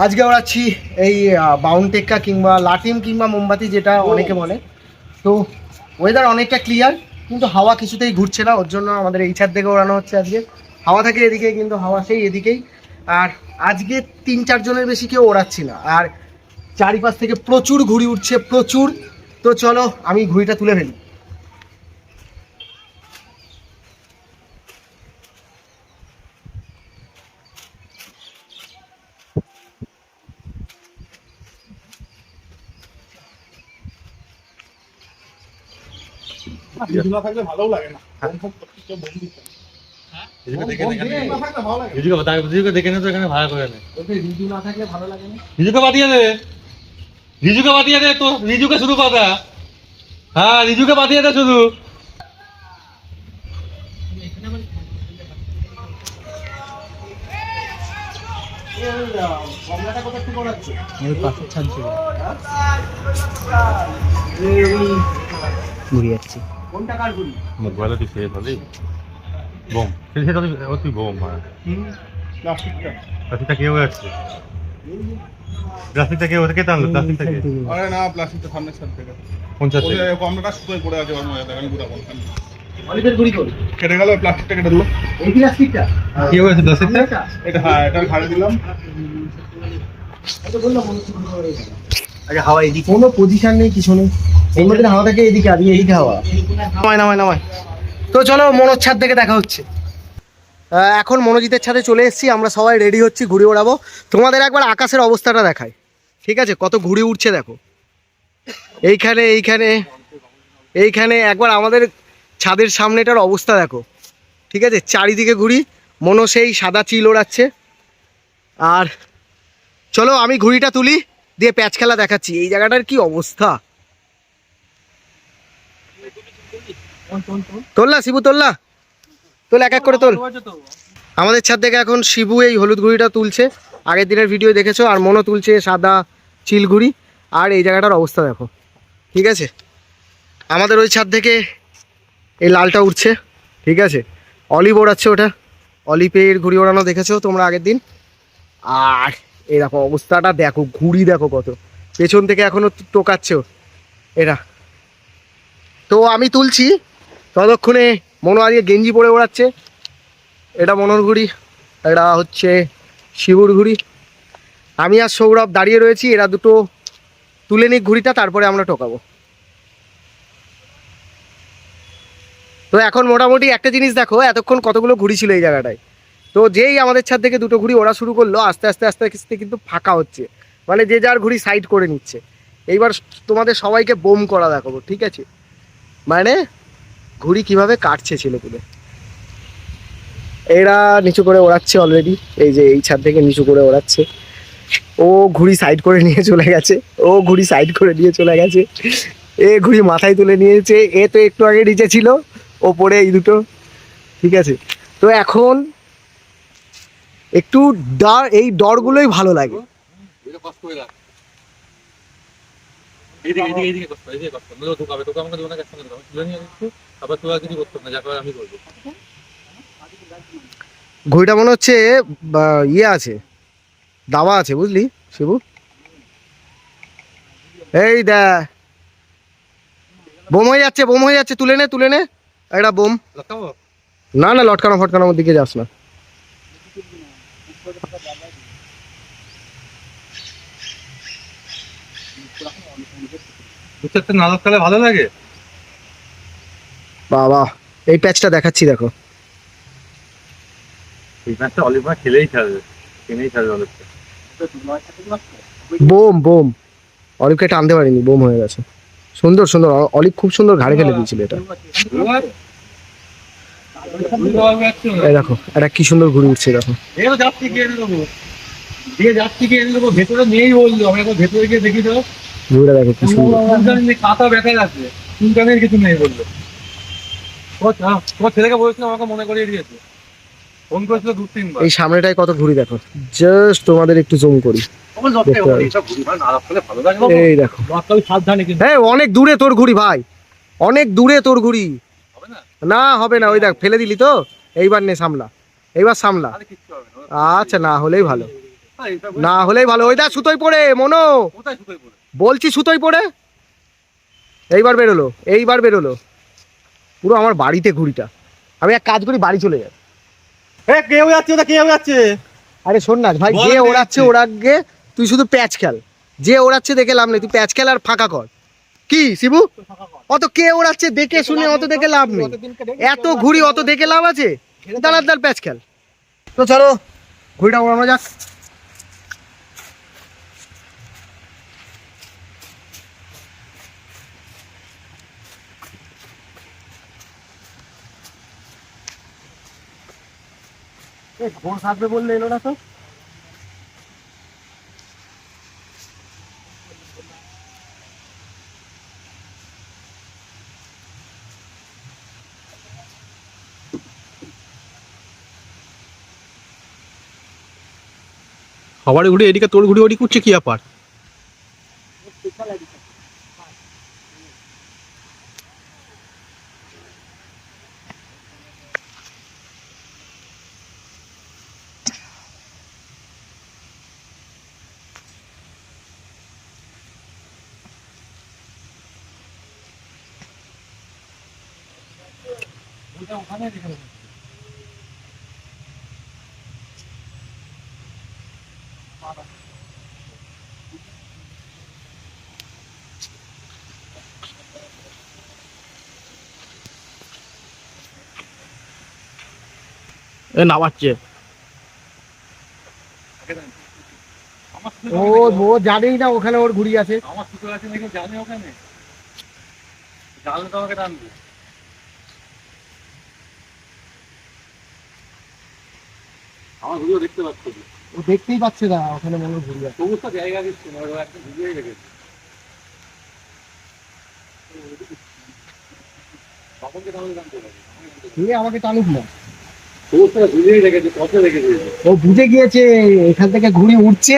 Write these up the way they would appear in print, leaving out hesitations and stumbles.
আজকে ওড়াচ্ছি এই বাউনটেক্কা কিংবা লাটিম কিংবা মোমবাতি, যেটা অনেকে বলে। তো ওয়েদার অনেকটা ক্লিয়ার, কিন্তু হাওয়া কিছুতেই ঘুরছে না, ওর জন্য আমাদের এই ছাদ থেকে ওড়ানো হচ্ছে আজকে। হাওয়া থাকে এদিকে, কিন্তু হাওয়া সেই এদিকেই। আর আজকে 3-4 জনের বেশি কেউ ওড়াচ্ছি না, আর চারিপাশ থেকে প্রচুর ঘুড়ি উঠছে, প্রচুর। তো চলো আমি ঘুড়িটা তুলে ফেলি। ভালো লাগে না। শুধু কথা, হ্যাঁ রিজুকে বাদিয়ে দে শুধু। ঘুরে যাচ্ছি। কোনটা কার ঘুড়ি? মোবাইলে তুই সেভ হলি বোম সে তো তুই বোম মার প্লাস্টিকটা প্লাস্টিকটা কেউ আছে, প্লাস্টিকটা কেউ কে টানলো প্লাস্টিকটাকে? আরে না, প্লাস্টিকটা সামনের সাইড থেকে। 50 ওই টাকা কমলাটা শুকিয়ে পড়ে আছে, ওর মধ্যে দেখেন গুড়া বল অলিভের ঘুড়ি করি কেটে গেল, প্লাস্টিকটা কেটে দিল। এই প্লাস্টিকটা কেউ আছে প্লাস্টিকটা? এটা হ্যাঁ, এটা ঘাড়ে দিলাম। আচ্ছা, হাওয়া এদিকে কোনো পজিশন নেই, কিছু নেই। এই মধ্যে হাওয়া থাকে এদিকে, আর এদিকে হাওয়া নামায়। তো চলো মনোর ছাদ থেকে দেখা হচ্ছে। এখন মনোজিতের ছাদে চলে এসেছি, আমরা সবাই রেডি হচ্ছি, ঘুড়ি ওড়াবো। তোমাদের একবার আকাশের অবস্থাটা দেখায়, ঠিক আছে? কত ঘুড়ি উঠছে দেখো, এইখানে একবার আমাদের ছাদের সামনেটার অবস্থা দেখো, ঠিক আছে? চারিদিকে ঘুড়ি, মনো সেই সাদা চিল ওড়াচ্ছে। আর চলো আমি ঘুড়িটা তুলি, দিয়ে প্যাচ খেলা দেখাচ্ছি। এই জায়গাটার কি অবস্থা! তোল না শিবু, তোল এক এক করে তোল। আমাদের ছাদ থেকে এখন শিবু এই হলুদ ঘুড়িটা তুলছে, আগের দিনের ভিডিও দেখেছো। আর মনো তুলছে সাদা চিল ঘুড়ি। আর এই জায়গাটার অবস্থা দেখো, ঠিক আছে? আমাদের ওই ছাদ থেকে এই লালটা উঠছে, ঠিক আছে? অলিভ ওড়াচ্ছে, ওটা অলিভের ঘুড়ি ওড়ানো দেখেছো তোমরা আগের দিন। আর এই দেখো অবস্থাটা দেখো, ঘুড়ি দেখো কত, পেছন থেকে এখনো টোকাচ্ছে এরা। তো আমি তুলছি, ততক্ষণে মনো আজকে গেঞ্জি পরে ওড়াচ্ছে। এটা মনোর ঘুড়ি, এটা হচ্ছে শিবুর ঘুড়ি। আমি আর সৌরভ দাঁড়িয়ে রয়েছি, এরা দুটো তুলে নিক ঘুড়িটা, তারপরে আমরা টোকাবো। তো এখন মোটামুটি একটা জিনিস দেখো, এতক্ষণ কতগুলো ঘুড়ি ছিল এই জায়গাটায়। তো যেই আমাদের ছাদ থেকে দুটো ঘুড়ি ওড়া শুরু করলো, আস্তে আস্তে কিন্তু ফাঁকা হচ্ছে, মানে যে যার ঘুড়ি সাইড করে নিচ্ছে। এইবার তোমাদের সবাইকে বোম করা দেখাবো, ঠিক আছে? মানে ঘুড়ি কিভাবে কাটছে ছেলেপুলে। এরা নিচু করে ওড়াচ্ছে অলরেডি, এই যে এই ছাদ থেকে নিচু করে ওড়াচ্ছে। ও ঘুড়ি সাইড করে নিয়ে চলে গেছে, এ ঘুড়ি মাথায় তুলে নিয়েছে। এ তো একটু আগে নিচে ছিল, ওপরে এই দুটো, ঠিক আছে? তো এখন একটু এই ডরগুলোই ভালো লাগে। ঘড়িটা মনে হচ্ছে ইয়ে আছে, দাওয়া আছে, বুঝলি শিবু? এই দা বোম হয়ে যাচ্ছে, তুলে নে একটা বোম। না লটকানো ফটকানোর দিকে যাস না। ভালো লাগে বাবা, এই প্যাচটা দেখাচ্ছি দেখো। এই ম্যাচটা অলিভার খেলেই খেলবে, অলিভকে। বোম অলিভকে টানতে পারিনি, বোম হয়ে গেছে। সুন্দর অলিভ খুব সুন্দর ঘাড়ে ফেলে দিয়েছিল এটা। এই দেখো এটা কি সুন্দর ঘুরে উঠছে দেখো। ভেতরে নেই বললো, আমরা ভেতরে গিয়ে দেখি তো ঘুরে দেখো কি সুন্দর। কাঁথা ব্যথা আছে, চুলকানির কিছু নেই বললো। তোমার ছেলেকে বলেছিলাম, আমাকে মনে করিয়ে দিয়েছে, ফোন করেছিল 2-3 বার। এই সামনেটায় কত ঘুড়ি দেখো, জাস্ট তোমাদের একটু জুম করি। এই দেখো, হ্যাঁ অনেক দূরে তোর ঘুড়ি ভাই, অনেক দূরে তোর ঘুড়ি। না হবে না, ওই দেখ ফেলে দিলি তো। এইবার নে সামলা, এইবার সামলা। আচ্ছা, না হলেই ভালো। না হলেই ভালো। ওই দা সুতোই পড়ে মনো, বলছি সুতোই পড়ে। এইবার বেরোলো পুরো আমার বাড়িতে ঘুড়িটা। আমি এক কাজ করি, বাড়ি চলে যাই। কেউ যাচ্ছে। আরে শোন না ভাই, যে ওড়াচ্ছে ওড়াগে, তুই শুধু প্যাচ খেল। যে ওড়াচ্ছে দেখে লাভ নেই, তুই প্যাচ খেল আর ফাঁকা কর। কি শিবু, অত কে ওড়াচ্ছে দেখে শুনে অত দেখে লাভ নেই। এত ঘুড়ি অত দেখে লাভ আছে? দাঁড়ার প্যাচ খেল। তো চলো ঘুড়িটা ওড়ানো যাক। ভোর থাকবে বললে এলো না তো। সবার ঘুরে এদিকে, তোর ঘুরে ওদিকে উঠছে কি ব্যাপার? এ নামাচ্ছে। ও জানেই না ওখানে ওর ঘুড়ি আছে। আমার সুতো আছে নাকি জানে ওখানে? জানলে তো আমাকে টানবে। আমার ঘুরিও দেখতে পাচ্ছি। ও দেখতেই পাচ্ছে না ওখানে মনে হয় ঘুড়ি আছে। সমস্ত জায়গা দিচ্ছে না, ও একদম ঘুরিয়ে রেখেছে। বাপনকে তাহলে জানতে হবে। আমাকে টানুক না। সমস্ত ঘুরিয়ে রেখেছে, পথে রেখেছে। ও বুঝে গিয়েছে এখান থেকে ঘুড়ি উঠছে,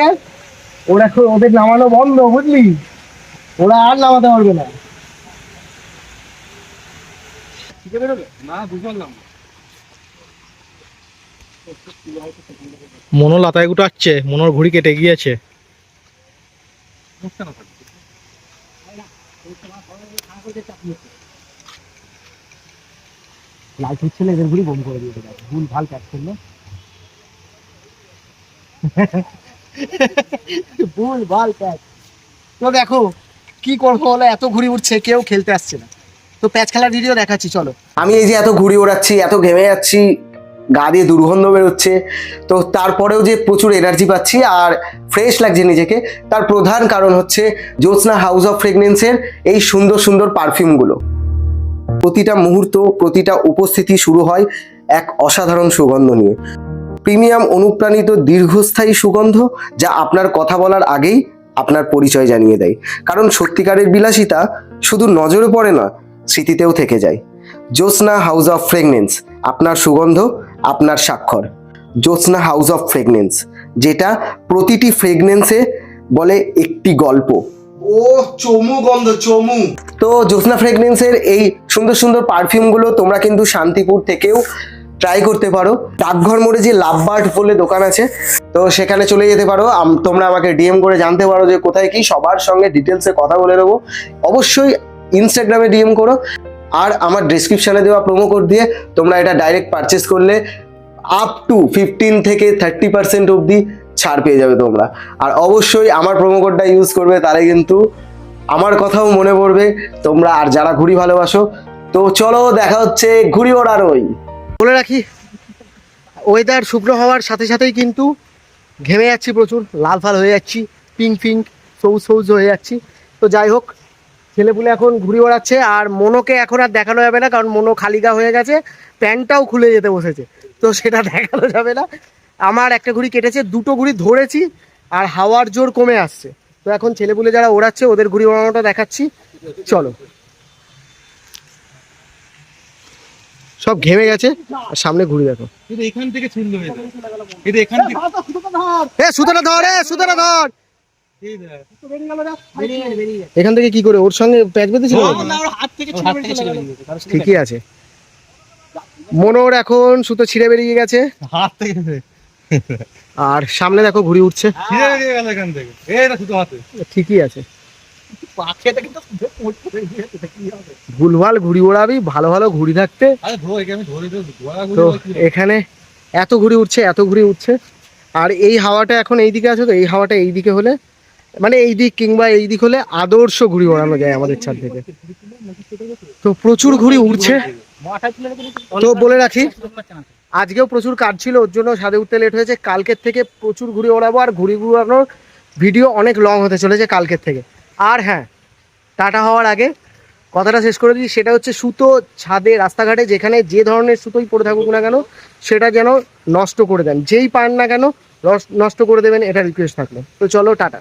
ওরা এখন ওদের নামানো বন্ধ, বুঝলি? ওরা আর নামাতে পারবে না। ঠিক আছে না, বুঝতে পারলাম। মনো লাতায় গুটাচ্ছে, মনোর ঘুড়ি কেটে গিয়েছে। লাইট হচ্ছে না, এদের ঘুড়ি বন্ধ করে দিয়েছে। ভুল ভাল প্যাক করলো, ভুল ভাল প্যাক। তো দেখো কি করবো বলো, এত ঘুড়ি উঠছে, কেউ খেলতে আসছে না। তো প্যাচ খেলার ভিডিও দেখাচ্ছি চলো। আমি এই যে এত ঘুড়ি ওড়াচ্ছি, এত ঘেমে যাচ্ছি, গা দিয়ে দুর্গন্ধ বেরোচ্ছে, তো তারপরেও যে প্রচুর এনার্জি পাচ্ছি আর ফ্রেশ লাগছে নিজেকে, তার প্রধান কারণ হচ্ছে জ্যোৎস্না হাউস অফ ফ্রেগনেন্সের এই সুন্দর সুন্দর পারফিউমগুলো। প্রতিটা মুহূর্ত, প্রতিটা উপস্থিতি শুরু হয় এক অসাধারণ সুগন্ধ নিয়ে। প্রিমিয়াম অনুপ্রাণিত দীর্ঘস্থায়ী সুগন্ধ, যা আপনার কথা বলার আগেই আপনার পরিচয় জানিয়ে দেয়। কারণ সত্যিকারের বিলাসিতা শুধু নজরে পড়ে না, স্মৃতিতেও থেকে যায়। জ্যোৎস্না হাউস অফ ফ্রেগনেন্স, আপনার সুগন্ধ, আপনার স্বাক্ষর। জ্যোৎস্না হাউস অফ ফ্রেগনেন্স, যেটা প্রতিটি ফ্রেগনেন্সে বলে একটি গল্প। ও চমু গন্ধ, চমু। তো জ্যোৎস্না ফ্রেগনেন্সের এই সুন্দর সুন্দর পারফিউমগুলো তোমরা কিন্তু শান্তিপুর থেকেও ট্রাই করতে পারো। ডাকঘর মোড়ে যে লাভবার্ড বলে দোকান আছে, তো সেখানে চলে যেতে পারো। তোমরা আমাকে ডিএম করে জানতে পারো যে কোথায় কি, সবার সঙ্গে ডিটেলসে কথা বলে নেবো। অবশ্যই ইনস্টাগ্রামে ডিএম করো, আর আমার ডিসক্রিপশনে দেওয়া প্রোমো কোড দিয়ে তোমরা এটা ডাইরেক্ট পারচেস করলে আপ টু 15 থেকে 30% অবধি ছাড় পেয়ে যাবে তোমরা। আর অবশ্যই আমার প্রোমো কোডটা ইউজ করবে, তাহলে কিন্তু আমার কথাও মনে পড়বে তোমরা, আর যারা ঘুড়ি ভালোবাসো। তো চলো দেখা হচ্ছে ঘুড়ি ওড়ারই। বলে রাখি, ওয়েদার শুকনো হওয়ার সাথে সাথেই কিন্তু ঘেমে যাচ্ছি প্রচুর, লাল ফাল হয়ে যাচ্ছি, পিঙ্ক পিঙ্ক সবুজ সবুজ হয়ে যাচ্ছি। তো যাই হোক, ছেলেপুলে এখন ঘুড়ি ওড়াচ্ছে, আর মনোকে এখন আর দেখানো যাবে না, কারণ মনো খালি গা হয়ে গেছে, প্যান্টটাও খুলে যেতে বসেছে, তো সেটা দেখানো যাবে না। আমার একটা ঘুড়ি কেটেছে, দুটো ঘুড়ি ধরেছি, আর হাওয়ার জোর কমে আসছে। তো এখন ছেলেপুলে যারা ওড়াচ্ছে ওদের ঘুড়ি ওড়ানোটা দেখাচ্ছি, চলো। সব ঘেমে গেছে, আর সামনে ঘুড়ি দেখো। কিন্তু এখান থেকে ছিন্ন হয়ে যায়, কিন্তু এখান থেকে সুতোটা ধর, সুতোটা ধর। এই দেখ, এখান থেকে কি করে ওর সঙ্গে প্যাচ বেঁধেছিল? হাত থেকে ছিঁড়ে বেরিয়ে গেছে। ঠিকই আছে। মনোর এখন সুতো ছিঁড়ে বেরিয়ে গেছে হাত থেকে আর সামনে দেখো ঘুড়ি উঠছে, এখান থেকে এইটা শুধু হাতে ঠিকই আছে। ভুলভাল ঘুড়ি ওড়াবি, ভালো ভালো ঘুড়ি থাকতে। আরে ধো একে আমি ধরে দিই তো এখানে এত ঘুড়ি উঠছে, এত ঘুড়ি উঠছে। আর এই হাওয়াটা এখন এই দিকে আছে, তো এই হাওয়াটা এই দিকে হলে, মানে এই দিক কিংবা এই দিক হলে আদর্শ ঘুড়ি ওড়ানো যায় আমাদের ছাদ থেকে। তো প্রচুর ঘুড়ি উঠছে। তো বলে রাখি, আজকেও প্রচুর কাজ ছিল, ওর জন্য ছাদে উঠতে লেট হয়েছে। কালকের থেকে প্রচুর ঘুড়ি ওড়াবো, আর ঘুড়ি উড়ানোর ভিডিও অনেক লং হতে চলেছে কালকের থেকে। আর হ্যাঁ, টাটা হওয়ার আগে কথাটা শেষ করে দিই, সেটা হচ্ছে সুতো ছাদে রাস্তাঘাটে যেখানে যে ধরনের সুতোই পড়ে থাকুক না কেন, সেটা যেন নষ্ট করে দেন, যেই পান না কেন নষ্ট করে দেবেন, এটা রিকোয়েস্ট থাকলো। তো চলো টাটা।